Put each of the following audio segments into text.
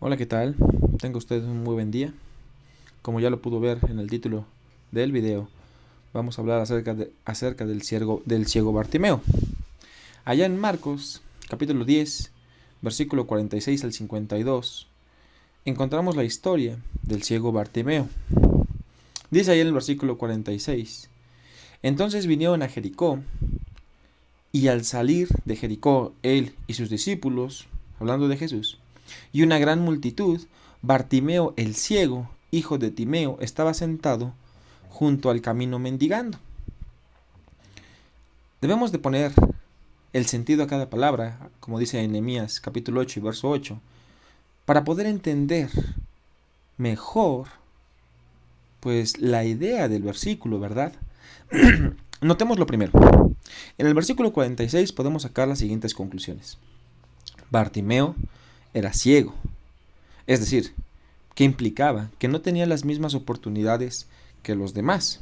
Hola, ¿qué tal? Tenga usted un muy buen día. Como ya lo pudo ver en el título del video, vamos a hablar acerca del ciego Bartimeo. Allá en Marcos, capítulo 10, versículo 46 al 52, encontramos la historia del ciego Bartimeo. Dice ahí en el versículo 46: Entonces vinieron a Jericó, y al salir de Jericó él y sus discípulos, hablando de Jesús, y una gran multitud, Bartimeo el ciego, hijo de Timeo, estaba sentado junto al camino mendigando. Debemos de poner el sentido a cada palabra, como dice en Nehemías capítulo 8 y verso 8, para poder entender mejor pues la idea del versículo, ¿verdad? Notemos lo primero. En el versículo 46 podemos sacar las siguientes conclusiones. Bartimeo era ciego, es decir, que implicaba que no tenía las mismas oportunidades que los demás.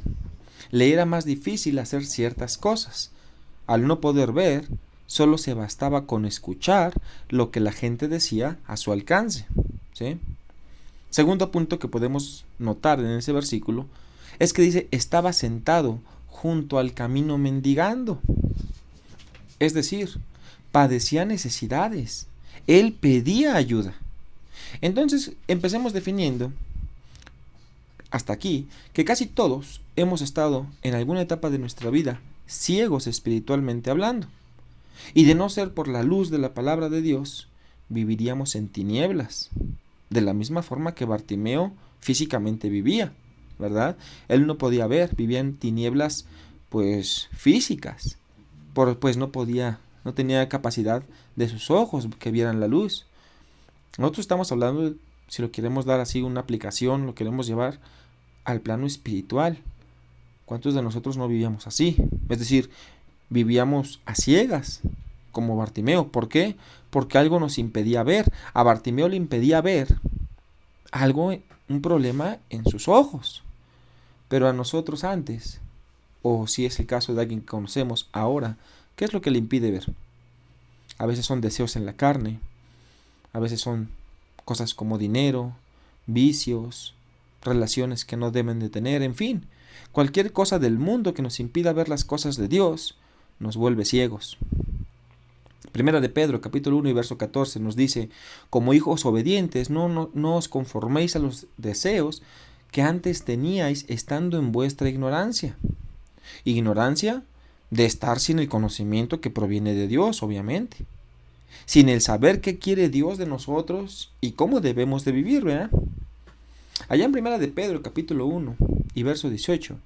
Le era más difícil hacer ciertas cosas. Al no poder ver, solo se bastaba con escuchar lo que la gente decía a su alcance. ¿Sí? Segundo punto que podemos notar en ese versículo es que dice, estaba sentado junto al camino mendigando. Es decir, padecía necesidades. Él pedía ayuda. Entonces, empecemos definiendo hasta aquí que casi todos hemos estado en alguna etapa de nuestra vida ciegos espiritualmente hablando. Y de no ser por la luz de la palabra de Dios, viviríamos en tinieblas, de la misma forma que Bartimeo físicamente vivía, ¿verdad? Él no podía ver, vivía en tinieblas pues físicas, pues no tenía capacidad de sus ojos que vieran la luz. Nosotros estamos hablando, si lo queremos dar así una aplicación, lo queremos llevar al plano espiritual. ¿Cuántos de nosotros no vivíamos así? Es decir, vivíamos a ciegas, como Bartimeo. ¿Por qué? Porque algo nos impedía ver. A Bartimeo le impedía ver algo, un problema en sus ojos. Pero a nosotros antes, o si es el caso de alguien que conocemos ahora, ¿qué es lo que le impide ver? A veces son deseos en la carne, a veces son cosas como dinero, vicios, relaciones que no deben de tener, en fin, cualquier cosa del mundo que nos impida ver las cosas de Dios nos vuelve ciegos. Primera de Pedro, capítulo 1 y verso 14 nos dice, como hijos obedientes, no os conforméis a los deseos que antes teníais estando en vuestra ignorancia. Ignorancia de estar sin el conocimiento que proviene de Dios, obviamente. Sin el saber qué quiere Dios de nosotros y cómo debemos de vivir, ¿verdad? Allá en Primera de Pedro, capítulo 1 y verso 18,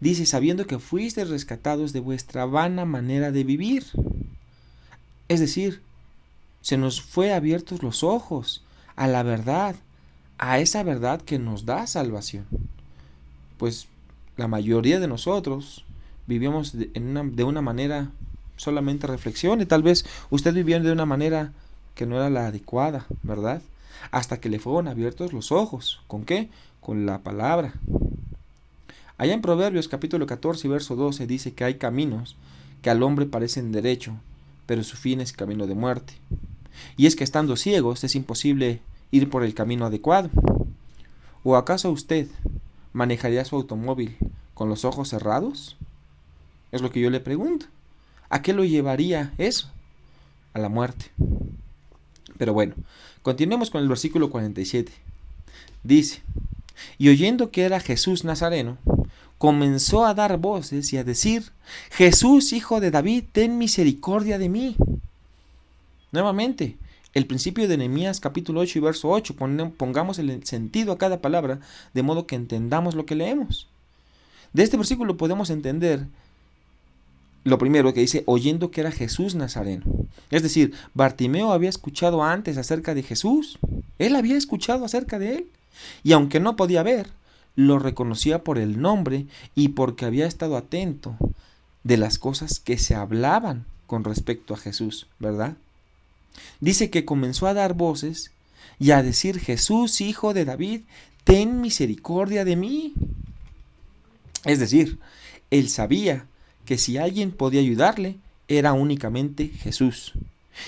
dice, sabiendo que fuisteis rescatados de vuestra vana manera de vivir. Es decir, se nos fue abiertos los ojos a la verdad, a esa verdad que nos da salvación. Pues la mayoría de nosotros vivíamos de una manera solamente reflexión y tal vez usted vivía de una manera que no era la adecuada, ¿verdad? Hasta que le fueron abiertos los ojos. ¿Con qué? Con la palabra. Allá en Proverbios capítulo 14 y verso 12 dice que hay caminos que al hombre parecen derecho, pero su fin es camino de muerte. Y es que estando ciegos es imposible ir por el camino adecuado. ¿O acaso usted manejaría su automóvil con los ojos cerrados? Es lo que yo le pregunto. ¿A qué lo llevaría eso? A la muerte. Pero bueno, continuemos con el versículo 47. Dice, y oyendo que era Jesús Nazareno, comenzó a dar voces y a decir, Jesús, hijo de David, ten misericordia de mí. Nuevamente, el principio de Nehemías capítulo 8 y verso 8, pongamos el sentido a cada palabra, de modo que entendamos lo que leemos. De este versículo podemos entender lo primero que dice, oyendo que era Jesús Nazareno. Es decir, Bartimeo había escuchado antes acerca de Jesús. Él había escuchado acerca de él. Y aunque no podía ver, lo reconocía por el nombre y porque había estado atento de las cosas que se hablaban con respecto a Jesús, ¿verdad? Dice que comenzó a dar voces y a decir, Jesús, hijo de David, ten misericordia de mí. Es decir, él sabía que si alguien podía ayudarle, era únicamente Jesús.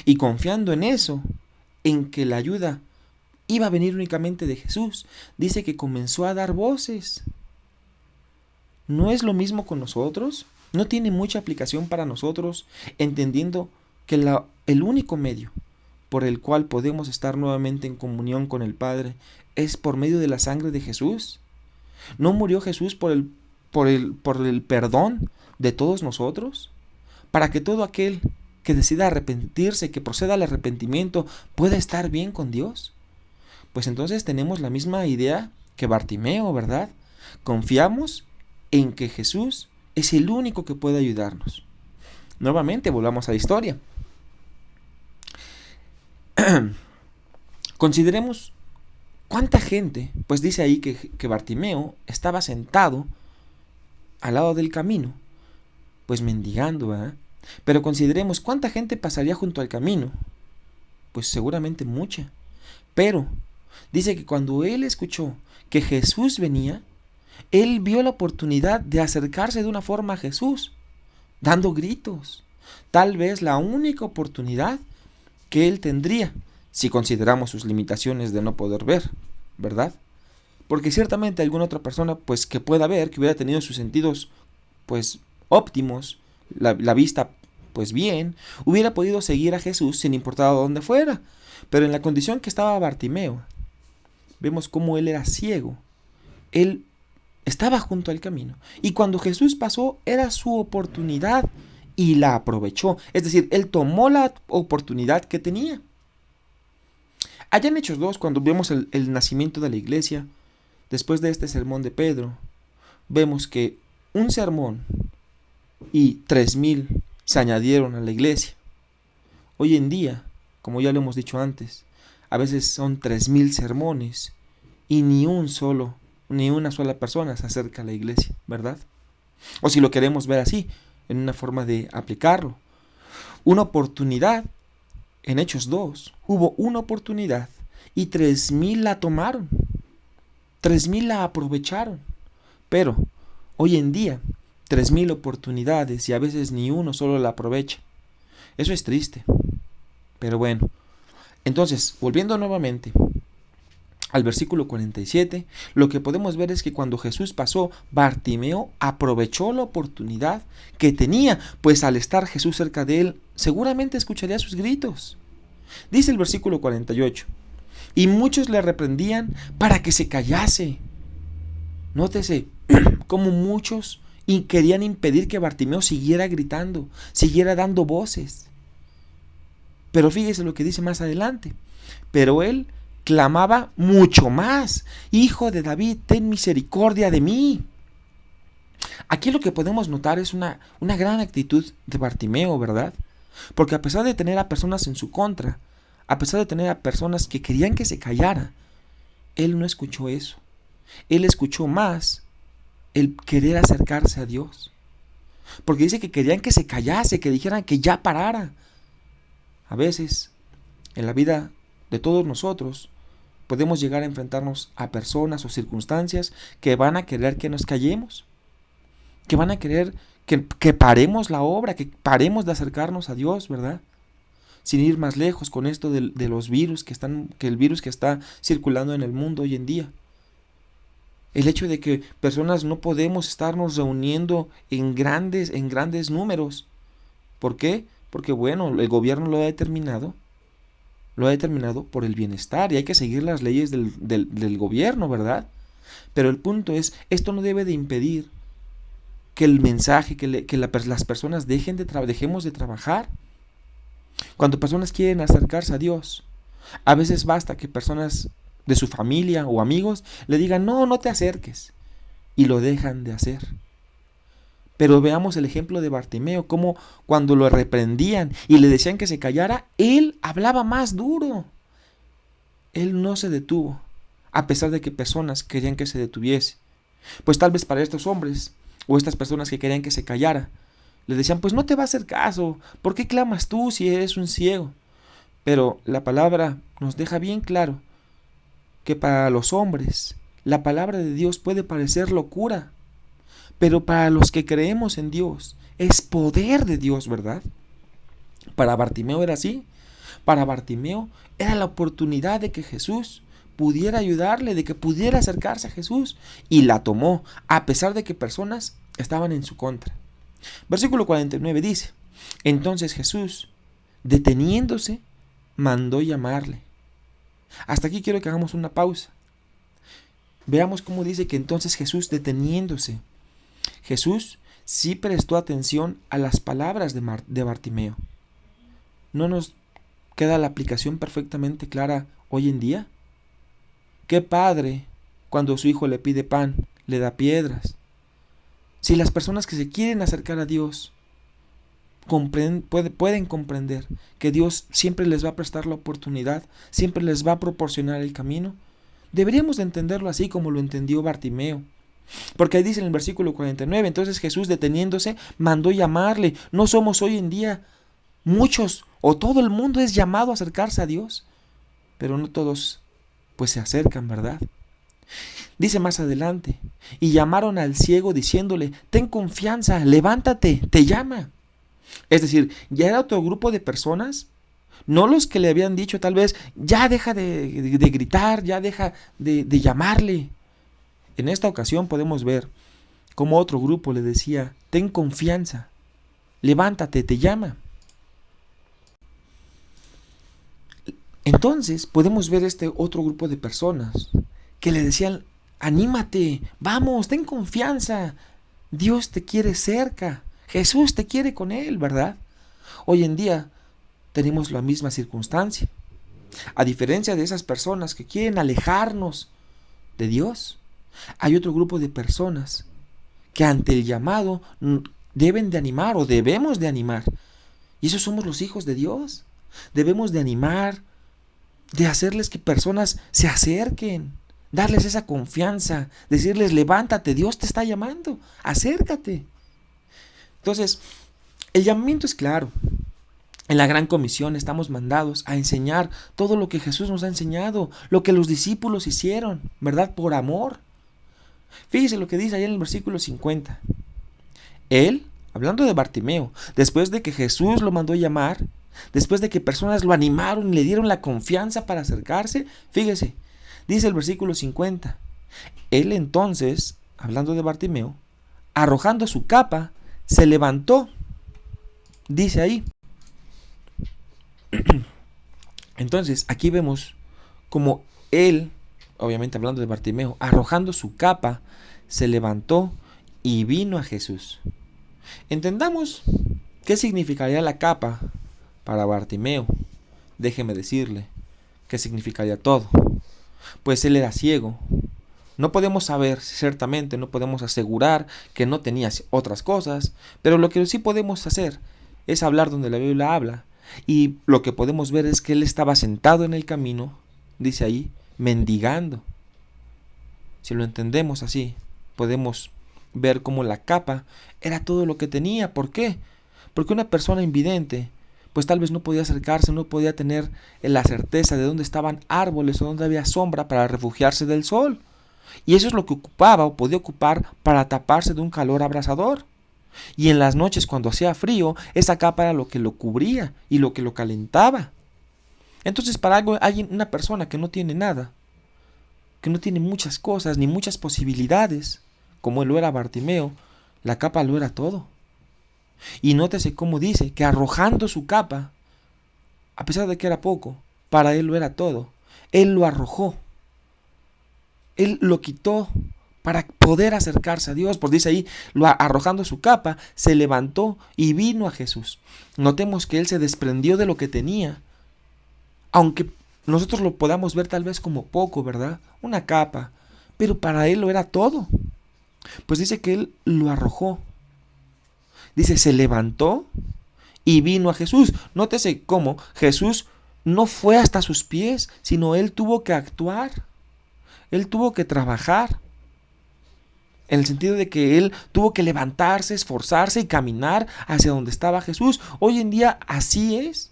Y confiando en eso, en que la ayuda iba a venir únicamente de Jesús. Dice que comenzó a dar voces. ¿No es lo mismo con nosotros? ¿No tiene mucha aplicación para nosotros, entendiendo que el único medio por el cual podemos estar nuevamente en comunión con el Padre es por medio de la sangre de Jesús? ¿No murió Jesús por el perdón de todos nosotros? Para que todo aquel que decida arrepentirse, que proceda al arrepentimiento, pueda estar bien con Dios. Pues entonces tenemos la misma idea que Bartimeo, ¿verdad? Confiamos en que Jesús es el único que puede ayudarnos. Nuevamente, volvamos a la historia. Consideremos cuánta gente, pues dice ahí que Bartimeo estaba sentado al lado del camino, pues mendigando, ¿verdad? Pero consideremos cuánta gente pasaría junto al camino, pues seguramente mucha. Pero dice que cuando él escuchó que Jesús venía, él vio la oportunidad de acercarse de una forma a Jesús, dando gritos. Tal vez la única oportunidad que él tendría, si consideramos sus limitaciones de no poder ver, ¿verdad? Porque ciertamente alguna otra persona, pues que pueda ver, que hubiera tenido sus sentidos, pues óptimos, la vista, pues bien, hubiera podido seguir a Jesús sin importar a dónde fuera. Pero en la condición que estaba Bartimeo, vemos cómo él era ciego. Él estaba junto al camino. Y cuando Jesús pasó, era su oportunidad y la aprovechó. Es decir, él tomó la oportunidad que tenía. Allá en Hechos 2, cuando vemos el nacimiento de la iglesia, después de este sermón de Pedro, vemos que un sermón y 3,000 se añadieron a la iglesia. Hoy en día, como ya lo hemos dicho antes, a veces son 3,000 sermones y ni una sola persona se acerca a la iglesia, ¿verdad? O si lo queremos ver así, en una forma de aplicarlo. Una oportunidad, en Hechos 2, hubo una oportunidad y 3,000 la tomaron. 3,000 la aprovecharon. Pero hoy en día, 3,000 oportunidades y a veces ni uno solo la aprovecha. Eso es triste. Pero bueno, entonces, volviendo nuevamente al versículo 47, lo que podemos ver es que cuando Jesús pasó, Bartimeo aprovechó la oportunidad que tenía, pues al estar Jesús cerca de él, seguramente escucharía sus gritos. Dice el versículo 48, y muchos le reprendían para que se callase. Nótese cómo muchos querían impedir que Bartimeo siguiera gritando, siguiera dando voces. Pero fíjese lo que dice más adelante. Pero él clamaba mucho más: Hijo de David, ten misericordia de mí. Aquí lo que podemos notar es una gran actitud de Bartimeo, ¿verdad? Porque a pesar de tener a personas en su contra, a pesar de tener a personas que querían que se callara, él no escuchó eso. Él escuchó más el querer acercarse a Dios. Porque dice que querían que se callase, que dijeran que ya parara. A veces, en la vida de todos nosotros, podemos llegar a enfrentarnos a personas o circunstancias que van a querer que nos callemos, que van a querer que paremos la obra, que paremos de acercarnos a Dios, ¿verdad? Sin ir más lejos con esto de los virus que el virus que está circulando en el mundo hoy en día. El hecho de que personas no podemos estarnos reuniendo en grandes números. ¿Por qué? Porque bueno, el gobierno lo ha determinado por el bienestar y hay que seguir las leyes del gobierno, ¿verdad? Pero el punto es, esto no debe de impedir que el mensaje, las personas dejemos de trabajar. Cuando personas quieren acercarse a Dios, a veces basta que personas de su familia o amigos le digan, no te acerques, y lo dejan de hacer. Pero veamos el ejemplo de Bartimeo, cómo cuando lo reprendían y le decían que se callara, él hablaba más duro. Él no se detuvo, a pesar de que personas querían que se detuviese. Pues tal vez para estos hombres, o estas personas que querían que se callara, le decían, pues no te va a hacer caso, ¿por qué clamas tú si eres un ciego? Pero la palabra nos deja bien claro que para los hombres, la palabra de Dios puede parecer locura, pero para los que creemos en Dios, es poder de Dios, ¿verdad? Para Bartimeo era así. Para Bartimeo era la oportunidad de que Jesús pudiera ayudarle, de que pudiera acercarse a Jesús. Y la tomó, a pesar de que personas estaban en su contra. Versículo 49 dice: entonces Jesús, deteniéndose, mandó llamarle. Hasta aquí quiero que hagamos una pausa. Veamos cómo dice que entonces Jesús, deteniéndose. Jesús sí prestó atención a las palabras de Bartimeo. ¿No nos queda la aplicación perfectamente clara hoy en día? ¿Qué padre, cuando su hijo le pide pan, le da piedras? Si las personas que se quieren acercar a Dios pueden comprender que Dios siempre les va a prestar la oportunidad, siempre les va a proporcionar el camino, deberíamos de entenderlo así como lo entendió Bartimeo. Porque ahí dice en el versículo 49, entonces Jesús, deteniéndose, mandó llamarle. No somos hoy en día muchos o todo el mundo es llamado a acercarse a Dios, pero no todos pues se acercan, ¿verdad? Dice más adelante: y llamaron al ciego diciéndole: ten confianza, levántate, te llama. Es decir, ya era otro grupo de personas, no los que le habían dicho tal vez: ya deja de gritar, ya deja de llamarle. En esta ocasión podemos ver cómo otro grupo le decía: ten confianza, levántate, te llama. Entonces podemos ver este otro grupo de personas que le decían: anímate, vamos, ten confianza, Dios te quiere cerca, Jesús te quiere con él, ¿verdad? Hoy en día tenemos la misma circunstancia. A diferencia de esas personas que quieren alejarnos de Dios, hay otro grupo de personas que ante el llamado deben de animar o debemos de animar. Y esos somos los hijos de Dios. Debemos de animar, de hacerles que personas se acerquen, darles esa confianza, decirles: levántate, Dios te está llamando, acércate. Entonces, el llamamiento es claro. En la Gran Comisión estamos mandados a enseñar todo lo que Jesús nos ha enseñado, lo que los discípulos hicieron, ¿verdad? Por amor. Fíjese lo que dice ahí en el versículo 50. Él, hablando de Bartimeo, después de que Jesús lo mandó llamar, después de que personas lo animaron y le dieron la confianza para acercarse, fíjese, dice el versículo 50. Él entonces, hablando de Bartimeo, arrojando su capa, se levantó. Dice ahí. Entonces, aquí vemos como él, obviamente hablando de Bartimeo, arrojando su capa, se levantó y vino a Jesús. Entendamos qué significaría la capa para Bartimeo. Déjeme decirle qué significaría todo. Pues él era ciego. No podemos saber, ciertamente, no podemos asegurar que no tenía otras cosas, pero lo que sí podemos hacer es hablar donde la Biblia habla. Y lo que podemos ver es que él estaba sentado en el camino, dice ahí, mendigando. Si lo entendemos así, podemos ver cómo la capa era todo lo que tenía. ¿Por qué? Porque una persona invidente, pues tal vez no podía acercarse, no podía tener la certeza de dónde estaban árboles o dónde había sombra para refugiarse del sol. Y eso es lo que ocupaba o podía ocupar para taparse de un calor abrasador. Y en las noches, cuando hacía frío, esa capa era lo que lo cubría y lo que lo calentaba. Entonces, para una persona que no tiene nada, que no tiene muchas cosas ni muchas posibilidades, como lo era Bartimeo, la capa lo era todo. Y nótese cómo dice que arrojando su capa, a pesar de que era poco, para él lo era todo. Él lo arrojó. Él lo quitó para poder acercarse a Dios. Pues dice ahí, arrojando su capa, se levantó y vino a Jesús. Notemos que él se desprendió de lo que tenía, aunque nosotros lo podamos ver tal vez como poco, ¿verdad? Una capa, pero para él lo era todo. Pues dice que él lo arrojó. Dice, se levantó y vino a Jesús. Nótese cómo Jesús no fue hasta sus pies, sino él tuvo que actuar. Él tuvo que trabajar. En el sentido de que él tuvo que levantarse, esforzarse y caminar hacia donde estaba Jesús. Hoy en día así es.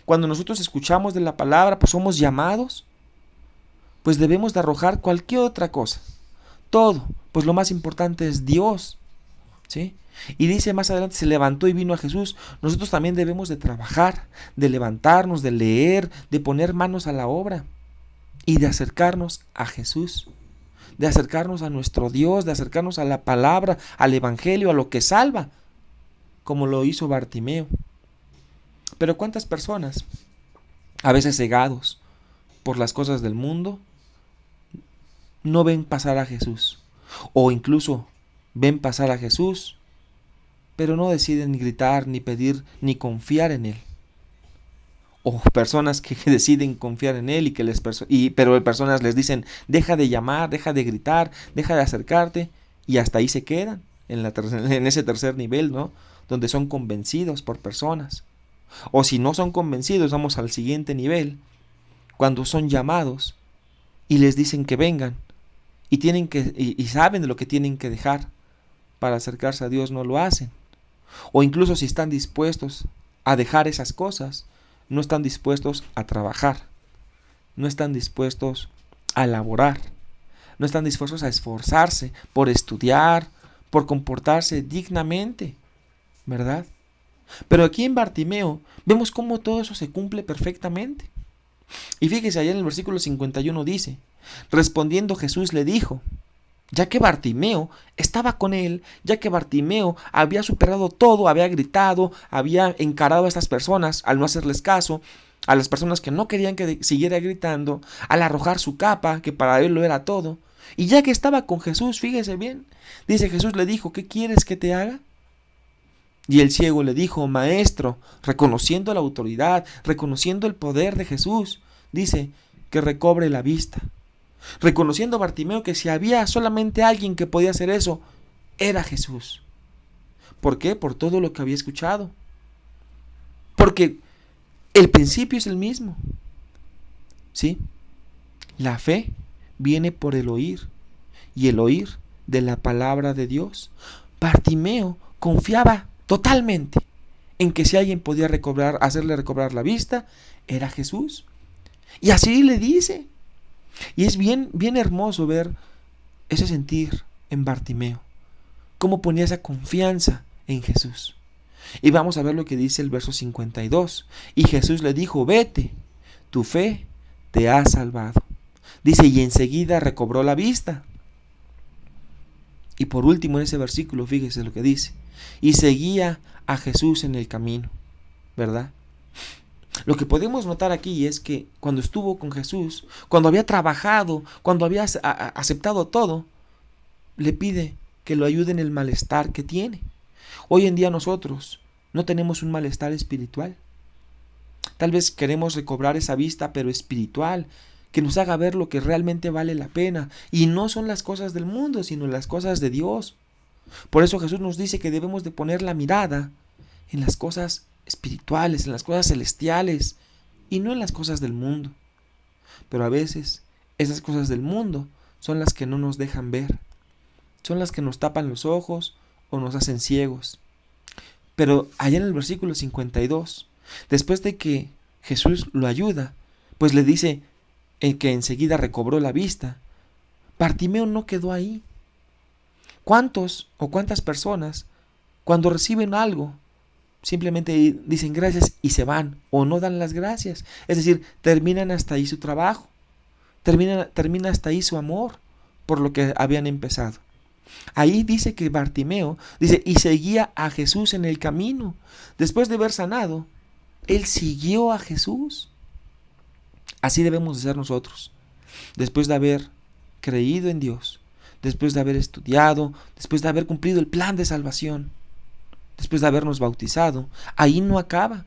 Cuando nosotros escuchamos de la palabra, pues somos llamados, pues debemos de arrojar cualquier otra cosa. Todo, pues lo más importante es Dios, ¿sí? Y dice más adelante, se levantó y vino a Jesús. Nosotros también debemos de trabajar, de levantarnos, de leer, de poner manos a la obra. y de acercarnos a Jesús, de acercarnos a nuestro Dios, de acercarnos a la palabra, al Evangelio, a lo que salva, como lo hizo Bartimeo. Pero ¿cuántas personas, a veces cegados por las cosas del mundo, no ven pasar a Jesús? O incluso ven pasar a Jesús, pero no deciden ni gritar, ni pedir, ni confiar en Él. O personas que deciden confiar en Él pero personas les dicen, deja de llamar, deja de gritar, deja de acercarte, y hasta ahí se quedan, en ese tercer nivel, ¿no? Donde son convencidos por personas. O si no son convencidos, vamos al siguiente nivel, cuando son llamados y les dicen que vengan y saben de lo que tienen que dejar para acercarse a Dios, no lo hacen. O incluso si están dispuestos a dejar esas cosas, no están dispuestos a trabajar, no están dispuestos a laborar, no están dispuestos a esforzarse por estudiar, por comportarse dignamente, ¿verdad? Pero aquí en Bartimeo vemos cómo todo eso se cumple perfectamente. Y fíjese, allá en el versículo 51 dice, respondiendo Jesús le dijo, ya que Bartimeo estaba con él, ya que Bartimeo había superado todo, había gritado, había encarado a estas personas al no hacerles caso, a las personas que no querían que siguiera gritando, al arrojar su capa, que para él lo era todo, y ya que estaba con Jesús, fíjese bien, dice Jesús le dijo, ¿qué quieres que te haga? Y el ciego le dijo, maestro, reconociendo la autoridad, reconociendo el poder de Jesús, dice que recobre la vista. Reconociendo Bartimeo que si había solamente alguien que podía hacer eso, era Jesús. ¿Por qué? Por todo lo que había escuchado. Porque el principio es el mismo. ¿Sí? La fe viene por el oír, y el oír de la palabra de Dios. Bartimeo confiaba totalmente en que si alguien podía hacerle recobrar la vista, era Jesús. Y así le dice. Y es bien hermoso ver ese sentir en Bartimeo, cómo ponía esa confianza en Jesús. Y vamos a ver lo que dice el verso 52. Y Jesús le dijo, vete, tu fe te ha salvado. Dice, y enseguida recobró la vista. Y por último en ese versículo, fíjese lo que dice, y seguía a Jesús en el camino, ¿verdad? Lo que podemos notar aquí es que cuando estuvo con Jesús, cuando había trabajado, cuando había aceptado todo, le pide que lo ayude en el malestar que tiene. Hoy en día nosotros no tenemos un malestar espiritual. Tal vez queremos recobrar esa vista, pero espiritual, que nos haga ver lo que realmente vale la pena. Y no son las cosas del mundo, sino las cosas de Dios. Por eso Jesús nos dice que debemos de poner la mirada en las cosas espirituales, en las cosas celestiales, y no en las cosas del mundo. Pero a veces esas cosas del mundo son las que no nos dejan ver, son las que nos tapan los ojos o nos hacen ciegos. Pero allá en el versículo 52, después de que Jesús lo ayuda, pues le dice que enseguida recobró la vista. Bartimeo no quedó ahí. ¿Cuántos o cuántas personas cuando reciben algo simplemente dicen gracias y se van, o no dan las gracias? Es decir, terminan hasta ahí su trabajo, termina hasta ahí su amor por lo que habían empezado. Ahí dice que Bartimeo, dice, y seguía a Jesús en el camino. Después de haber sanado, él siguió a Jesús. Así debemos de ser nosotros. Después de haber creído en Dios, después de haber estudiado, después de haber cumplido el plan de salvación, después de habernos bautizado, ahí no acaba.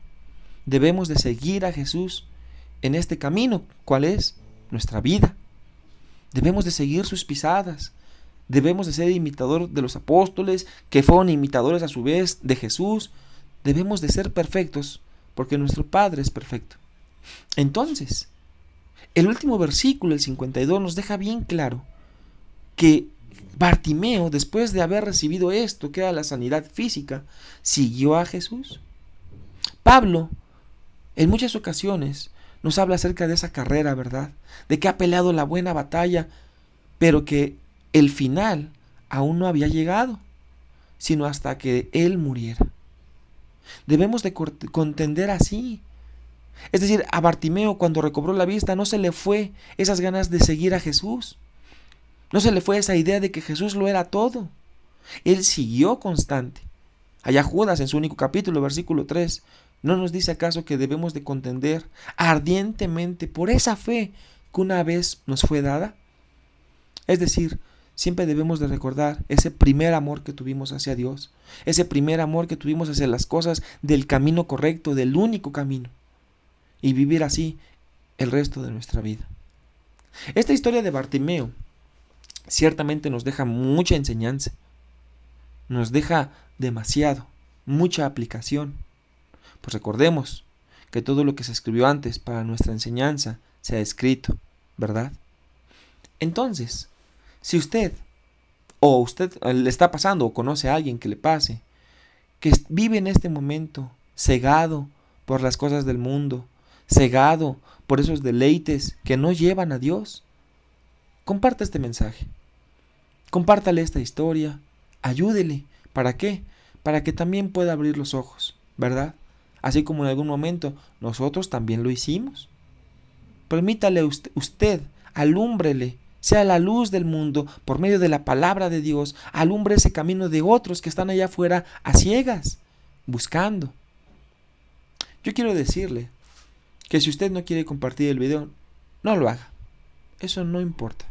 Debemos de seguir a Jesús en este camino. ¿Cuál es? Nuestra vida. Debemos de seguir sus pisadas. Debemos de ser imitador de los apóstoles, que fueron imitadores a su vez de Jesús. Debemos de ser perfectos, porque nuestro Padre es perfecto. Entonces, el último versículo, el 52, nos deja bien claro que Bartimeo, después de haber recibido esto, que era la sanidad física, siguió a Jesús. Pablo, en muchas ocasiones, nos habla acerca de esa carrera, ¿verdad? De que ha peleado la buena batalla, pero que el final aún no había llegado, sino hasta que él muriera. Debemos de contender así. Es decir, a Bartimeo cuando recobró la vista no se le fue esas ganas de seguir a Jesús. No se le fue esa idea de que Jesús lo era todo. Él siguió constante. Allá Judas en su único capítulo, versículo 3, ¿no nos dice acaso que debemos de contender ardientemente por esa fe que una vez nos fue dada? Es decir, siempre debemos de recordar ese primer amor que tuvimos hacia Dios, ese primer amor que tuvimos hacia las cosas del camino correcto, del único camino, y vivir así el resto de nuestra vida. Esta historia de Bartimeo ciertamente nos deja mucha enseñanza, nos deja demasiado, mucha aplicación. Pues recordemos que todo lo que se escribió antes para nuestra enseñanza se ha escrito, ¿verdad? Entonces, si usted le está pasando o conoce a alguien que le pase, que vive en este momento cegado por las cosas del mundo, cegado por esos deleites que no llevan a Dios, comparta este mensaje. Compártale esta historia, ayúdele. ¿Para qué? Para que también pueda abrir los ojos, ¿verdad? Así como en algún momento nosotros también lo hicimos. Permítale usted, alúmbrele, sea la luz del mundo por medio de la palabra de Dios, alumbre ese camino de otros que están allá afuera a ciegas, buscando. Yo quiero decirle que si usted no quiere compartir el video, no lo haga. Eso no importa.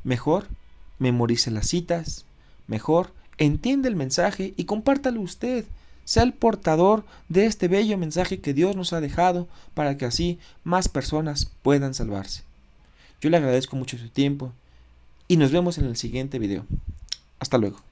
Mejor memorice las citas, mejor entiende el mensaje y compártalo usted. Sea el portador de este bello mensaje que Dios nos ha dejado para que así más personas puedan salvarse. Yo le agradezco mucho su tiempo y nos vemos en el siguiente video. Hasta luego.